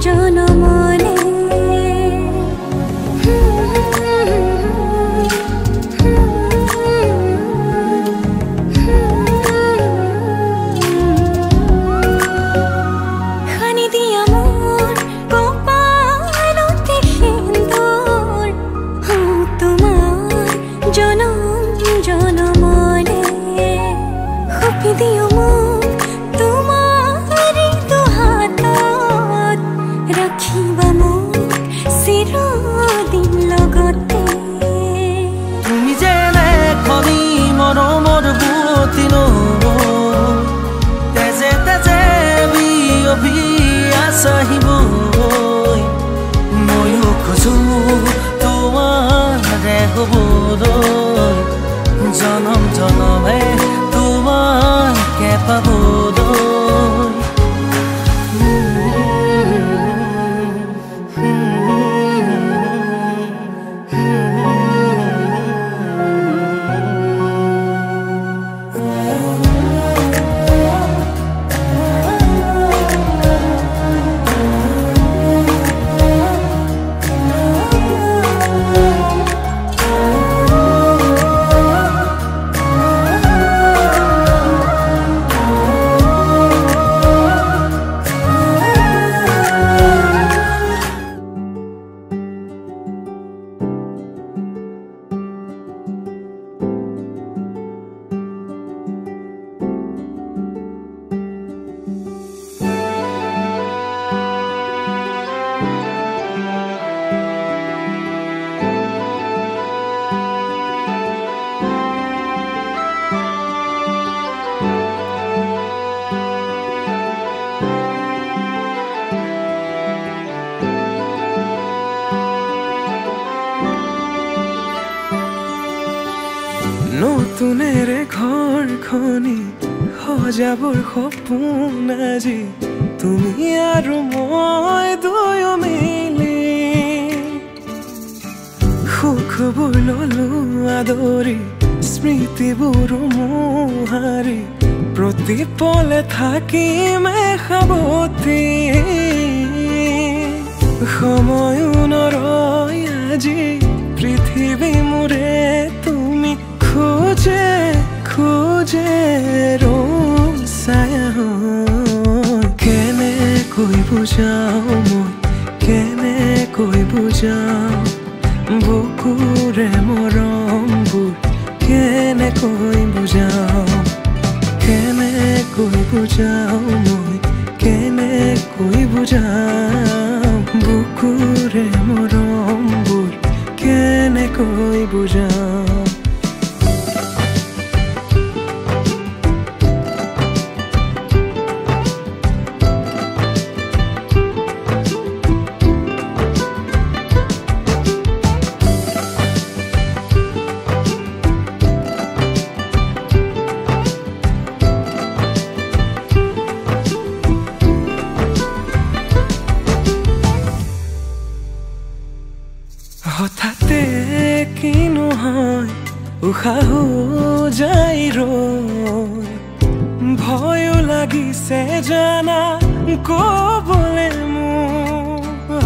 জনমলে খানি দিয়া মোর কপালতে সিন্দুর তোমার জনম জনমলে খপি দিও মোক তোমারি দুহাতত রাখিবা মোক চিরদিন লগতে তুমি যেনে খনি মৰমৰ বুৱতী তেজে তেজে বিয়পি আছাহিবই ময়ো খোজো তোমাৰে হ'বলৈ জনম জনমে তোমাকে পাবলৈ নতুনেৰে ঘৰখনি সজাবৰ সপোন আজি তুমি আৰু মই দুয়ো মিলি সুখবোৰ ললো আদৰি স্মৃতিবোৰ মোহাৰি প্ৰতি পলে থাকিমে সাৱতি সময়ো নৰয় আজি পৃথিৱী মোৰে তুমি খোজে খোজে ৰং ছায়া কেনেকৈ বুজাও মই কেনেকৈ বুজাও বুকুৰে মৰমবোৰ কেনেকৈ বুজাও কেনেকৈ বুজাও মই কেনেকৈ বুজাও বুকুৰে মৰমবোৰ কেনেকৈ বুজাও হঠাতে কি নহয় উশাহো যাই ৰৈ ভয়ো লাগিছে জানা ক'বলে মোৰ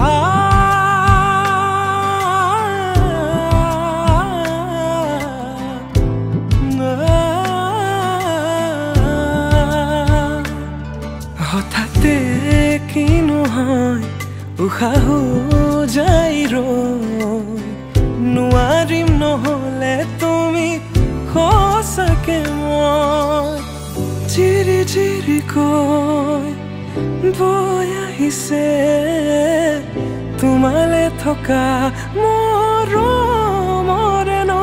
হঠাতে কি নহয় উশাহো যাই ৰৈ নোৱাৰিম নহ'লে তুমি সঁচাকে মই চিৰি চিৰি কৈ বৈ আহিছে তোমালে থকা মৰমৰে ন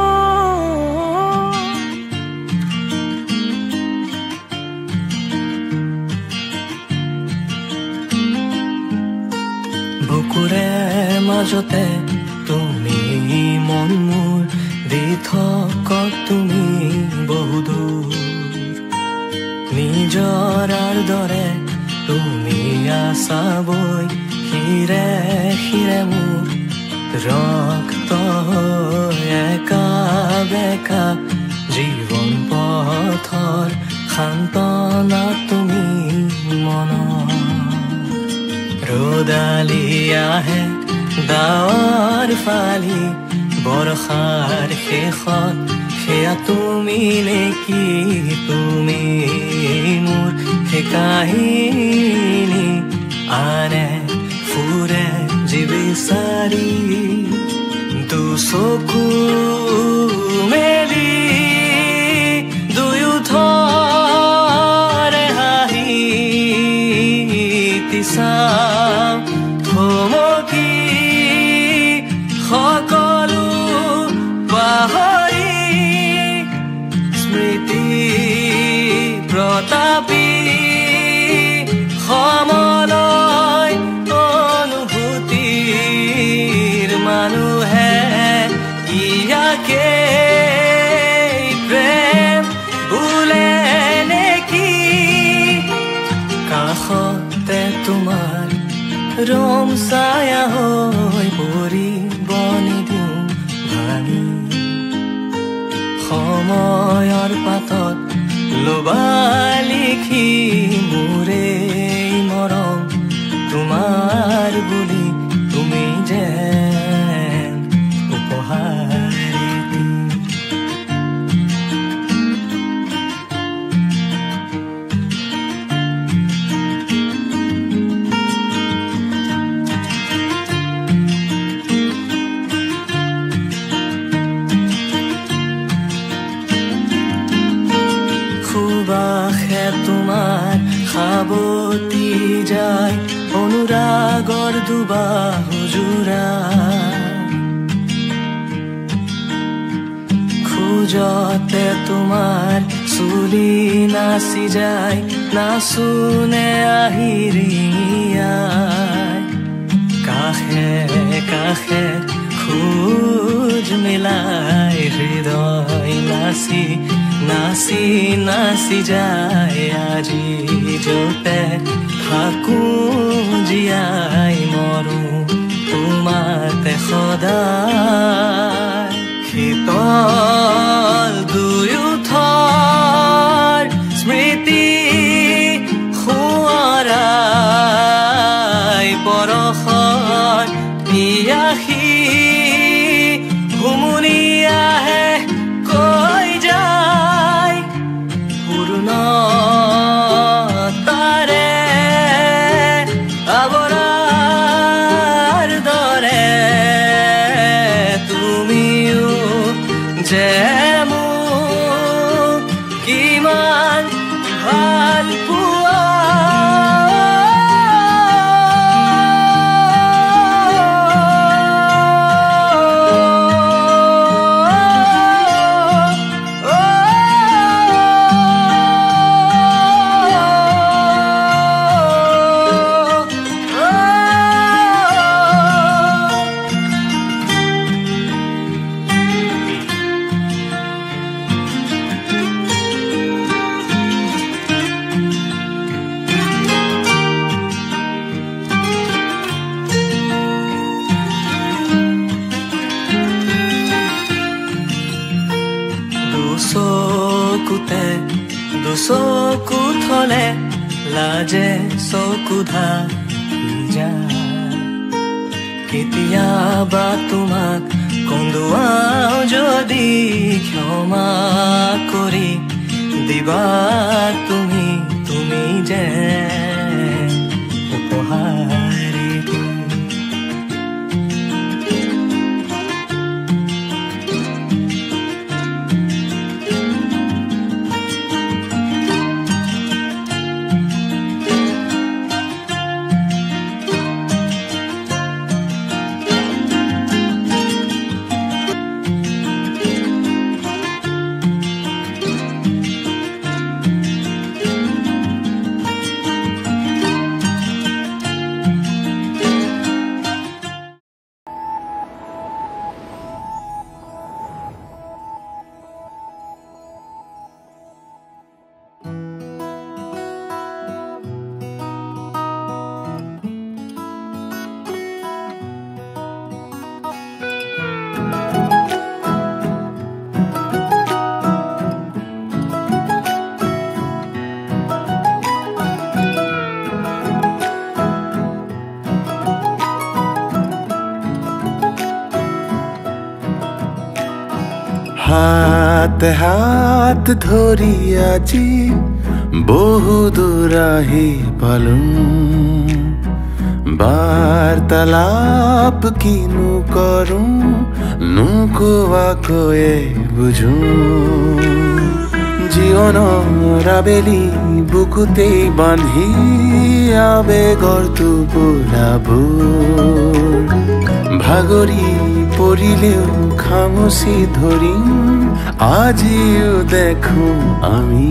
বুকুৰে মাজতে তুমি মন মোৰ দি থকা তুমি বহুদূৰ নিজৰাৰ দৰে তুমি আছাবৈ হিৰে হিৰে মোৰ ৰক্ত একা বেকা জীৱন পথৰ শান্তনা তুমি মনৰ ৰ'দালি আহে ডাৱৰ ফালি বৰষাৰ শেষত সেয়া তুমি নেকি তুমি মোৰ সেই কাহিনী আনে ফুৰে জীৱিচাৰি দুচকু মেলি দুয়ো ধৰে হাঁহি তিচাম থমকি সকলো পাহৰি স্মৃতি প্ৰতাপী সমলয় অনুভূতিৰ মানুহে ইয়াকে প্ৰেম বোলে নেকি কাষতে তোমাৰ ৰম ছায়া হৈ পৰিব নিদিওঁ ভাঙি সময়ৰ পাতত লবা লিখি মোৰে মৰম তোমাৰ বুলি তুমি যেন উপহাৰ দি সুবাসে তোমাৰ সাৱতি যায় অনুৰাগৰ দুবাহু জোৰা খোজতে তোমাৰ চুলি নাচি যায় নাচোনে আহিৰিয়াই কাষে কাষে খোজ মিলাই হৃদয় নাচি নাচি নাচি যায় আজি যতে থাকো জীয়াই মৰো তোমাতে সদায় শীতল দুয়ো থৰ স্মৃতি সোঁৱৰাই পৰশত পিয়াসী হুমুনি আহে কৈ যায় পূৰ্ণতাৰে আৱৰাৰ দৰে তুমিও যে মোক কিমান ভাল পোৱা দুচকুত হলে লাজে চকু ঢাকি যায় কেতিয়াবা তোমাক কন্দুৱাও যদি ক্ষমা কৰি দিবা তুমি তুমি যে উপহাৰ দি হাতে হাত ধৰি আজি বহু দূৰ আহি পালো বাৰ্তালাপ কিনো কৰো নোকোৱাকৈয়ে বুঝো জীৱনৰ আবেলি বুকুতেই বান্ধি আবেগৰ টোপোলাবোৰ ভাগৰি পৰিলেও খামুচি ধৰিম আজিও দেখো আমি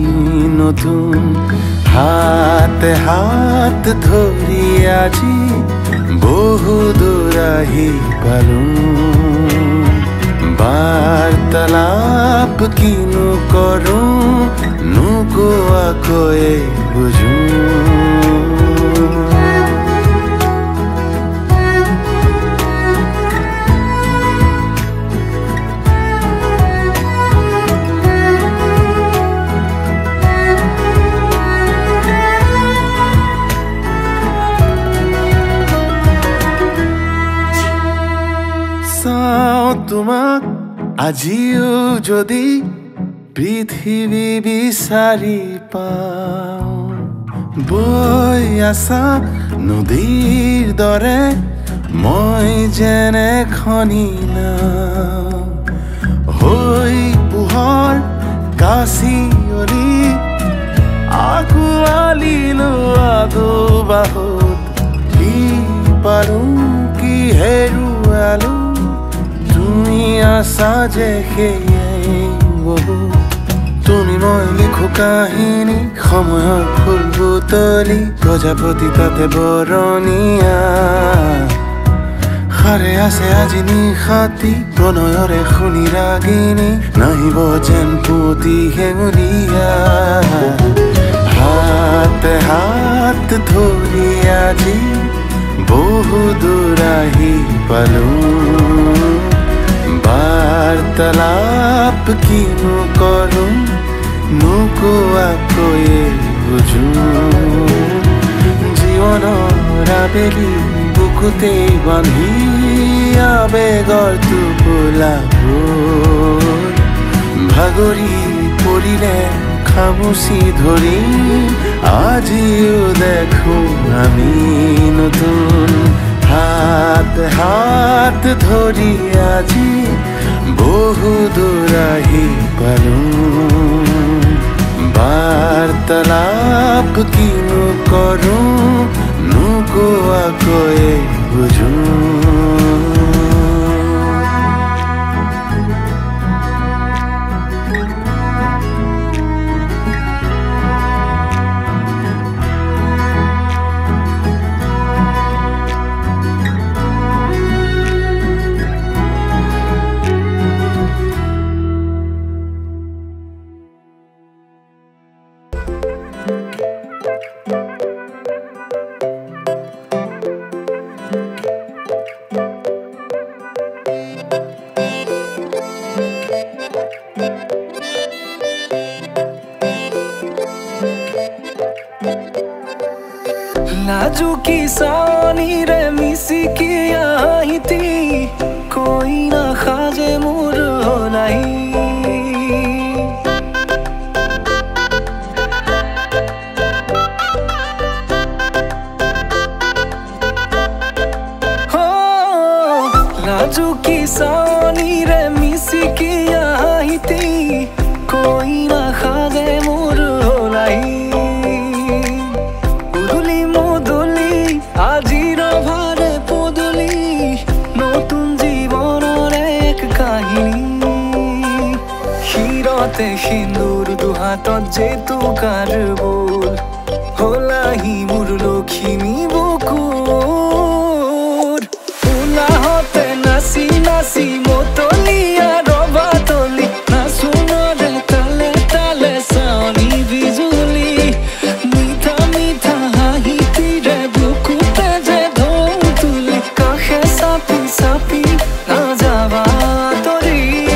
নতুন হাতে হাত ধৰি আজি বহু দূৰ আহি পালো বাৰ্তালাপ কিনো কৰো নোকোৱাকৈয়ে বুঝো তোমাক আজিও যদি পৃথিৱী বিচাৰি পাওঁ বৈ আছা নদীৰ দৰে মই যেনে খনি নাও হৈ পোহৰ কাচিয়লি আঁকোৱালিলো আগবাহত কি পাৰো কি হেৰুৱালো তুমি আছা যে সেয়াই বহু তুমি মই লিখো কাহিনী সময়ৰ ফুল বুটলি প্ৰজাপতি তাতে বৰণীয়া সাৰে আছে আজি নিশাতি প্ৰণয়ৰে শুনি ৰাগিনী নাহিব যেন পুতি হেঙুলীয়া হাতে হাত ধৰি আজি বহু দূৰ আহি পালো বাৰ্তালাপ কিনো কৰো নোকোৱাকৈয়ে বুঝো জীৱনৰ আবেলি বুকুতেই বান্ধি আবেগৰ টোপোলাবোৰ ভাগৰি পৰিলে খামুচি ধৰি আজিও দেখো আমি নতুন হাতে হাত ধৰি আজি বহু দূৰ আহি পালো বাৰ্তালাপ কিনো কৰো নোকোৱাকৈয়ে বুঝো लाजुकी सानीरे मिसिकी आहिती कोई ना खाजे मोर होलाई हो लाजुकी सानीरे मिसिकी आहिती कोई ना खाजे मोर होलाई আজিৰ ভাৰে পদূলি নতুন জীৱনৰ এক কাহিনী শিৰতে সিন্দুৰ দুহাতত জেতুকাৰ বোল হলাহি মোৰ লখিমী বুকুৰ উলাহতে নাচি নাচি মতলীয়া ৰবা তলি নাচোনৰে তালে তালে চানি বিজুলি মিঠা মিঠা হাঁহিতিৰে sapi na java tori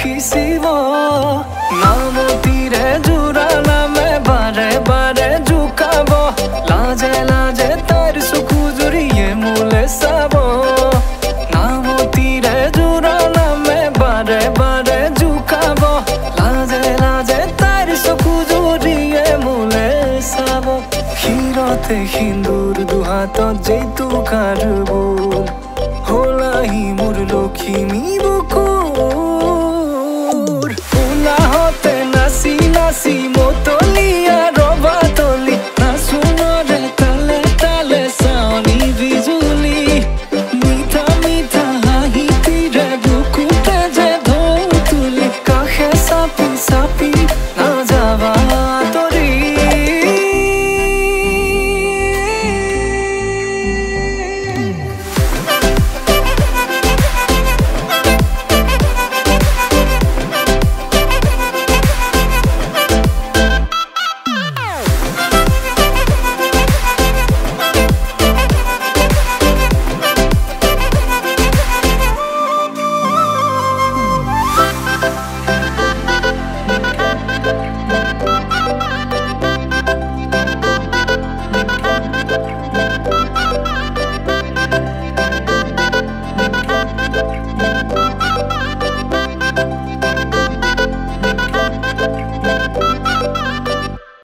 দেখিছিব নামতিৰে জোৰা নামে বাৰে বাৰে জোকাব লাজে লাজে তাৰ চকু জুৰিয়ে মোলে চাব নামতিৰে জোৰা নামে বাৰে বাৰে জোকাব লাজে লাজে তাৰ চকু জুৰিয়ে মোলে চাব ক্ষীৰতে সিন্দুৰ দুহাতত জেতুকাৰ বোল হলাহি মোৰ লখিমী বুকুৰ উলাহতে নাচি নাচি মতলীয়া